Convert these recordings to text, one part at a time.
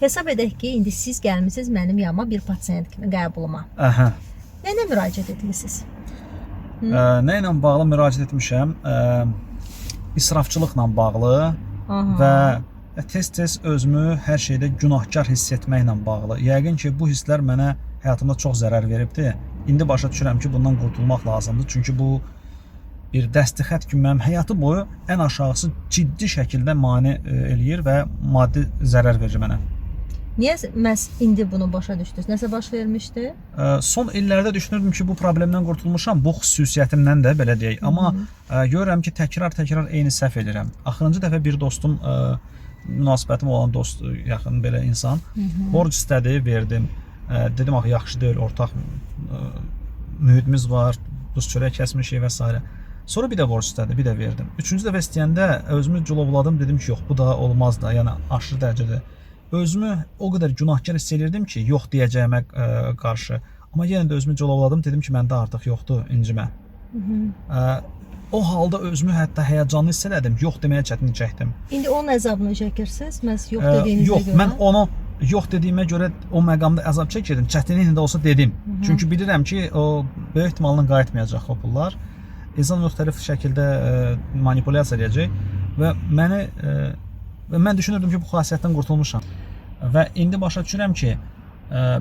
Hesab edək ki, indi siz gəlmisiniz mənim yanıma bir pasiyent kimi qəbuluma. Aha. Nə müraciət etmisiniz? Nə ilə bağlı müraciət etmişəm? İsrafçılıqla bağlı və tez-tez özümü hər şeydə günahkar hiss etməklə bağlı. Yəqin ki, bu hisslər mənə həyatımda çox zərər veribdi. İndi başa düşürəm ki, bundan qurtulmaq lazımdır. Çünki bu bir dəstixət kimi mənim həyatı boyu ən aşağısı ciddi şəkildə mane eləyir və maddi zərər verir mənə. Niyə məhz indi bunu başa düşdünüz? Nəsə baş vermişdi? Son illərdə düşünürdüm ki, bu problemdən qurtulmuşam. Bu xüsusiyyətimdən də belə deyək. Amma görürəm ki, təkrar eyni səhv edirəm. Axırıncı dəfə bir dostum, münasibətim olan dost, yaxın belə insan, borc istədi, verdim. Dedim, axı yaxşı deyil, ortaq mühitimiz var, duz çörək kəsmişik və s. Sonra bir də borc istədi, bir də verdim. Üçüncü dəfə istəyəndə özümü culovladım, dedim ki, yox, bu da olmaz da, yəni aşırı dərəcədə. Özümü o qədər günahkar hiss edirdim ki, yox deyəcəyimə qarşı. Amma yenə də özümü culovladım, dedim ki, məndə artıq yoxdur, incimə. O halda özümü hətta həyəcanlı hiss elədim, yox deməyə çətinlik çəkdim. İndi onun əzabını çəkirsiniz, məhz yox dediyinizə yox, görə? Mən onu yox dediyimə görə o məqamda əzab çəkirdim, çətinliklə də olsa dedim. Çünki bilirəm ki, o böyük ehtimalla qayıtmayacaq o pullar. İnsan müxtəlif şəkildə manipulyasiya edəcək və mən düşünürdüm ki, bu xasiyyətdən qurtulmuşam. Və indi başa düşürəm ki,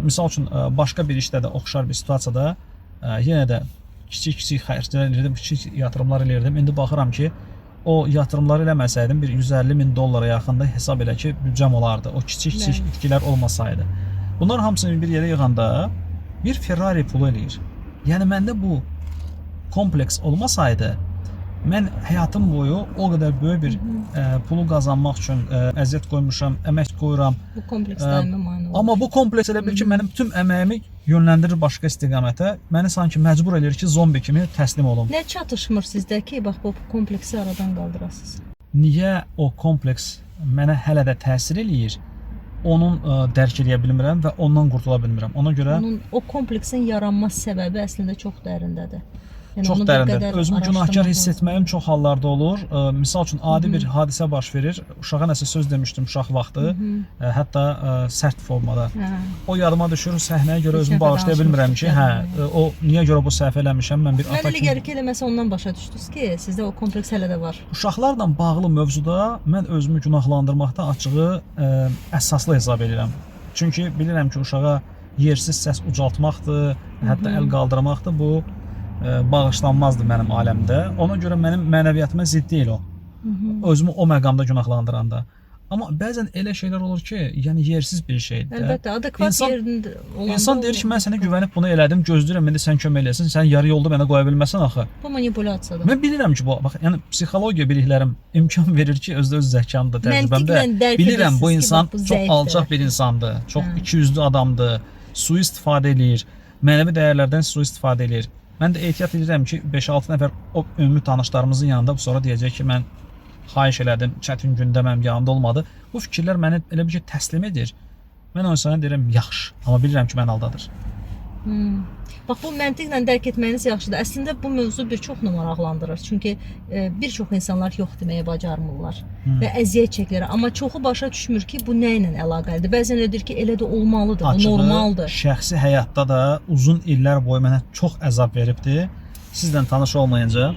misal üçün başqa bir işdə də oxşar bir situasiyada yenə də kiçik xərclər edirdim, kiçik yatırımlar edirdim. İndi baxıram ki, o yatırımları eləməsəydim bir 150.000 dollara yaxında hesab elə ki, büdcəm olardı. O kiçik itkilər olmasaydı. Bunlar hamısını bir yerə yığanda bir Ferrari pulu eləyir. Yəni məndə bu kompleks olmasaydı, mən həyatım boyu o qədər böyük bir pulu qazanmaq üçün əziyyət qoymuşam, əmək qoyuram. Bu kompleks daima mane olur. Amma bu kompleks elə bil ki, mənim tüm əməyimi yönləndirir başqa istiqamətə. Məni sanki məcbur edir ki, zombi kimi təslim olum. Nə çatışmır sizdə ki, bax bu kompleksi aradan qaldırasınız? Niyə o kompleks mənə hələ də təsir eləyir? Onun dərk edə bilmirəm və ondan qurtula bilmirəm. Ona görə o kompleksin yaranma səbəbi əslində çox dərindədir. Yəni, çox dərindədir. Özümü günahkar hiss etməyim çox hallarda olur. Misal üçün adi bir hadisə baş verir. Uşağa nəsə söz demişdim uşaq vaxtı. Hətta sərt formada. O yadıma düşür, səhnəyə görə özümü bağışlaya bilmirəm ki, o niyə görə bu səhv eləmişəm, mən bir ata kimi. Mən elə gəlir ki, eləməsə ondan başa düşdünüz ki, sizdə o kompleks hələ də var. Uşaqlarla bağlı mövzuda mən özümü günahlandırmaqda açığı əsaslı hesab edirəm. Çünki bilirəm ki, uşağa yersiz səs ucaltmaqdır, hətta əl qaldırmaqdır. Bu bağışlanmazdı mənim aləmdə. Ona görə mənim mənəviyyətimə zidd deyil o. Özümü o məqamda günahlandıranda. Amma bəzən elə şeylər olur ki, yəni yersiz bir şeydir. Əlbəttə, adekvat yerində olanda. İnsan deyir ki, mən sənə güvənib bunu elədim, gözləyirəm, indi sən kömək eləsin, sən yarı yolda mənə qoya bilməsən axı. Bu manipulyasiyadır. Mən bilirəm ki, bu, bax, yəni psixologiya biliklərim imkan verir ki, özdə öz zəkamda, təcrübəmdə bilirəm bu insan çox alçaq bir insandır, çox ikiyüzlü adamdır, sui-istifadə eləyir, mənəvi dəyərlərdən sui-istifadə eləyir. Mən də ehtiyat edirəm ki, 5-6 nəfər o ümumi tanışlarımızın yanında sonra deyəcək ki, mən xahiş elədim, çətin gündə mənim yanımda olmadı. Bu fikirlər məni elə bir ki, təslim edir. Mən o insana deyirəm, yaxşı, amma bilirəm ki, məni aldadır. Bax, bu məntiqlə dərk etməyiniz yaxşıdır. Əslində, bu mövzu bir çoxunu maraqlandırır. Çünki bir çox insanlar yox deməyə bacarmırlar və əziyyət çəkirlər. Amma çoxu başa düşmür ki, bu nə ilə əlaqəlidir. Bəzən ödür ki, elə də olmalıdır, bu normaldır. Şəxsi həyatda da uzun illər boyu mənə çox əzab veribdir. Sizlə tanış olmayınca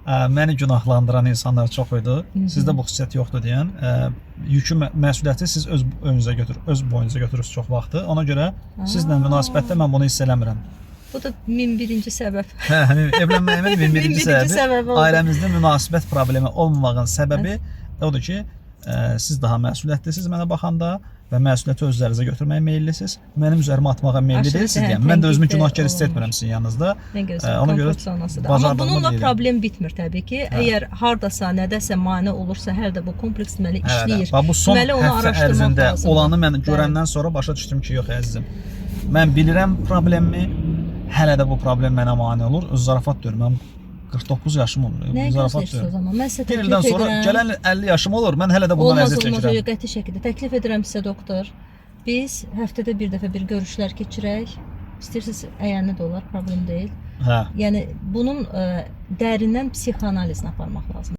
məni günahlandıran insanlar çox idi. Sizdə bu xüsusiyyət yoxdur deyən. Yükü, məsuliyyəti siz öz boyunuza götürürsünüz çox vaxtı. Ona görə sizlə münasibətdə mən bunu hiss eləmirəm. Bu da 1001-ci səbəb. Evlənməyimin 1001-ci səbəbi. Ailəmizdə münasibət problemi olmamağın səbəbi odur ki, siz daha məsuliyyətlisiniz mənə baxanda və məsuliyyəti özlərinizə götürməyə meyillisiniz. Mənim üzərimə atmağa meyilli deyilsiniz deyəm. Mən də özümü günahkar hiss etmirəm sizin yanınızda. Ona görə amma bununla problem bitmir təbii ki. Əgər hardasa, nədəsə mane olursa, hər də bu kompleks deməli işləyir. Bu son həftə ərzində olanı mən görəndən sonra başa düşdüm ki, yox əzizim. Mən bilirəm problemi, hələ də bu problem mənə mane olur. Öz zarafat diyorum, mən 49 yaşım olur. Nə gözləyirsiniz o zaman? Mən sizə təklif edirəm. Sonra gələn 50 yaşım olur, mən hələ də bundan əziyyət çəkirəm. Olmaz, qəti şəkildə. Təklif edirəm sizə doktor. Biz həftədə bir dəfə bir görüşlər keçirək. İstəyirsiniz, əyənli də olar, problem deyil. Yəni bunun dərindən psixoanalizini aparmaq lazımdır.